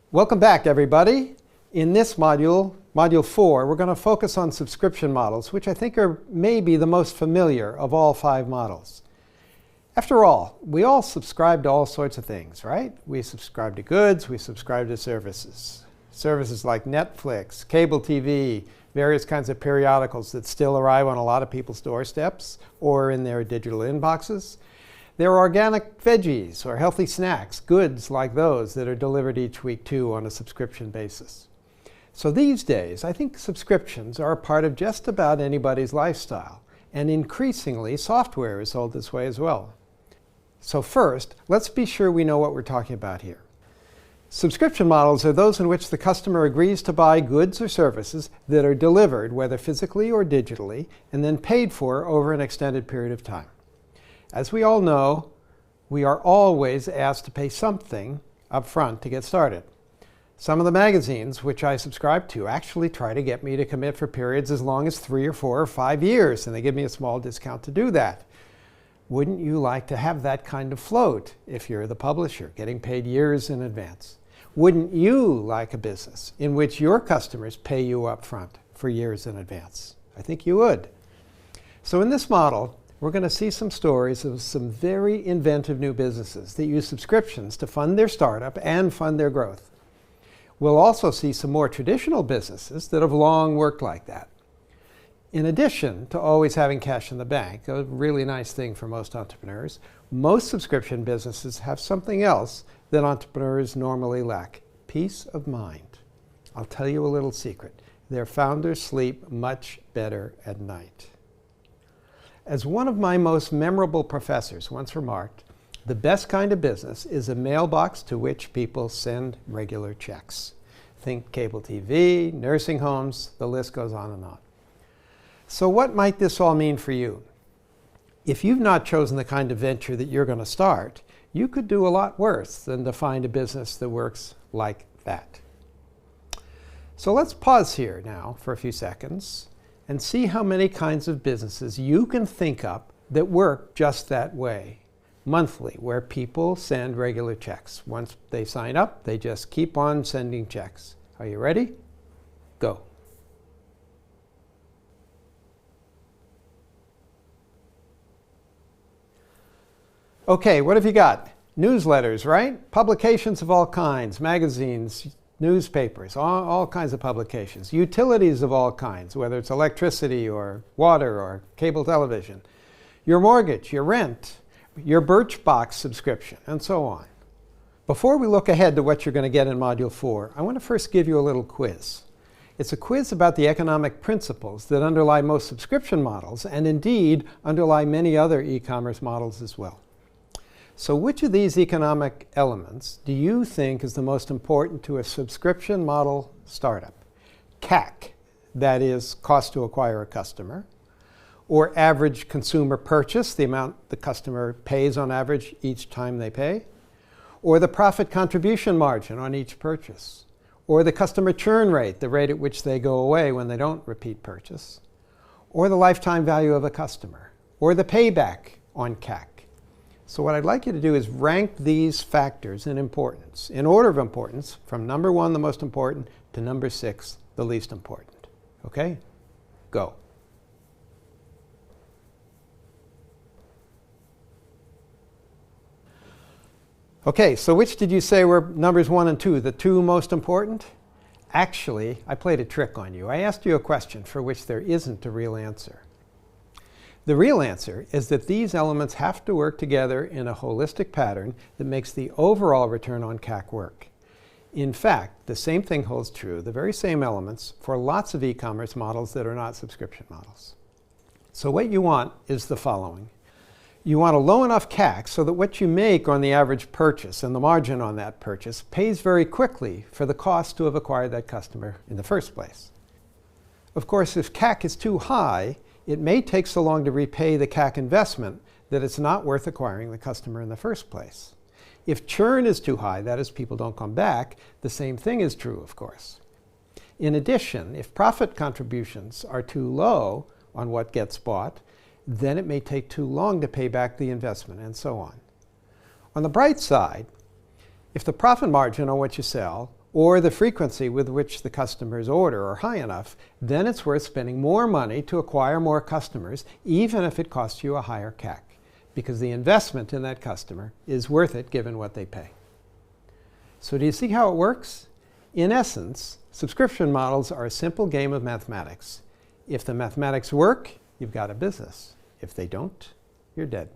Welcome back, everybody. In this module, Module 4, we're going to focus on subscription models, which I think are maybe the most familiar of all 5 models. After all, we all subscribe to all sorts of things, right? We subscribe to goods, we subscribe to services. Services like Netflix, cable TV, various kinds of periodicals that still arrive on a lot of people's doorsteps or in their digital inboxes. There are organic veggies or healthy snacks, goods like those that are delivered each week too on a subscription basis. So these days, I think subscriptions are a part of just about anybody's lifestyle, and increasingly software is sold this way as well. So first, let's be sure we know what we're talking about here. Subscription models are those in which the customer agrees to buy goods or services that are delivered, whether physically or digitally, and then paid for over an extended period of time. As we all know, we are always asked to pay something up front to get started. Some of the magazines which I subscribe to actually try to get me to commit for periods as long as 3 or 4 or 5 years, and they give me a small discount to do that. Wouldn't you like to have that kind of float if you're the publisher, getting paid years in advance? Wouldn't you like a business in which your customers pay you up front for years in advance? I think you would. So in this model, we're going to see some stories of some very inventive new businesses that use subscriptions to fund their startup and fund their growth. We'll also see some more traditional businesses that have long worked like that. In addition to always having cash in the bank, a really nice thing for most entrepreneurs, most subscription businesses have something else that entrepreneurs normally lack: peace of mind. I'll tell you a little secret. Their founders sleep much better at night. As one of my most memorable professors once remarked, the best kind of business is a mailbox to which people send regular checks. Think cable TV, nursing homes, the list goes on and on. So what might this all mean for you? If you've not chosen the kind of venture that you're going to start, you could do a lot worse than to find a business that works like that. So let's pause here now for a few seconds and see how many kinds of businesses you can think up that work just that way. Monthly, where people send regular checks. Once they sign up, they just keep on sending checks. Are you ready? Go. Okay, what have you got? Newsletters, right? Publications of all kinds, magazines, newspapers, all kinds of publications. Utilities of all kinds, whether it's electricity or water or cable television. Your mortgage, your rent, your Birchbox subscription, and so on. Before we look ahead to what you're going to get in Module 4, I want to first give you a little quiz. It's a quiz about the economic principles that underlie most subscription models, and indeed underlie many other e-commerce models as well. So which of these economic elements do you think is the most important to a subscription model startup? CAC, that is, cost to acquire a customer, or average consumer purchase, the amount the customer pays on average each time they pay, or the profit contribution margin on each purchase, or the customer churn rate, the rate at which they go away when they don't repeat purchase, or the lifetime value of a customer, or the payback on CAC. So what I'd like you to do is rank these factors in importance, in order of importance, from number 1, the most important, to number 6, the least important. Okay? Go. Okay, so which did you say were numbers 1 and 2, the 2 most important? Actually, I played a trick on you. I asked you a question for which there isn't a real answer. The real answer is that these elements have to work together in a holistic pattern that makes the overall return on CAC work. In fact, the same thing holds true, the very same elements, for lots of e-commerce models that are not subscription models. So what you want is the following. You want a low enough CAC so that what you make on the average purchase and the margin on that purchase pays very quickly for the cost to have acquired that customer in the first place. Of course, if CAC is too high, it may take so long to repay the CAC investment that it's not worth acquiring the customer in the first place. If churn is too high, that is, people don't come back, the same thing is true, of course. In addition, if profit contributions are too low on what gets bought, then it may take too long to pay back the investment, and so on. On the bright side, if the profit margin on what you sell or the frequency with which the customers order are high enough, then it's worth spending more money to acquire more customers, even if it costs you a higher CAC, because the investment in that customer is worth it given what they pay. So do you see how it works? In essence, subscription models are a simple game of mathematics. If the mathematics work, you've got a business. If they don't, you're dead.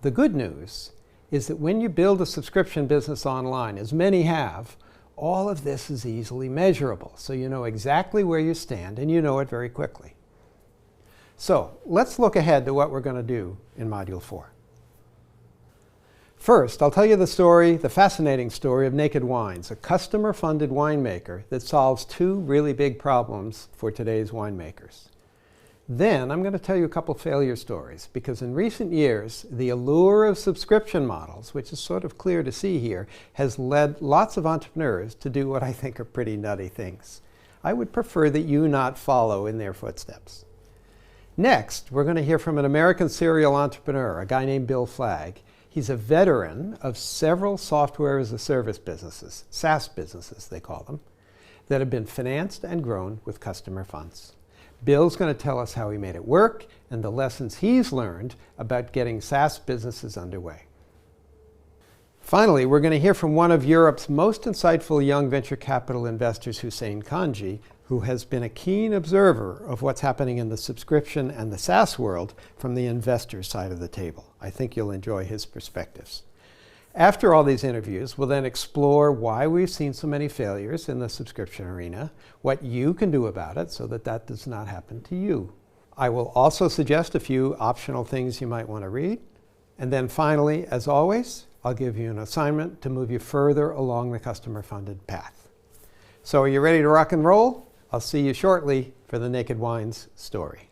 The good news is that when you build a subscription business online, as many have, all of this is easily measurable. So you know exactly where you stand, and you know it very quickly. So let's look ahead to what we're going to do in Module 4. First, I'll tell you the fascinating story of Naked Wines, a customer-funded winemaker that solves two really big problems for today's winemakers. Then I'm going to tell you a couple failure stories, because in recent years, the allure of subscription models, which is sort of clear to see here, has led lots of entrepreneurs to do what I think are pretty nutty things. I would prefer that you not follow in their footsteps. Next, we're going to hear from an American serial entrepreneur, a guy named Bill Flagg. He's a veteran of several software as a service businesses, SaaS businesses they call them, that have been financed and grown with customer funds. Bill's going to tell us how he made it work and the lessons he's learned about getting SaaS businesses underway. Finally, we're going to hear from one of Europe's most insightful young venture capital investors, Hussein Kanji, who has been a keen observer of what's happening in the subscription and the SaaS world from the investor side of the table. I think you'll enjoy his perspectives. After all these interviews, we'll then explore why we've seen so many failures in the subscription arena, what you can do about it so that that does not happen to you. I will also suggest a few optional things you might want to read. And then finally, as always, I'll give you an assignment to move you further along the customer-funded path. So are you ready to rock and roll? I'll see you shortly for the Naked Wines story.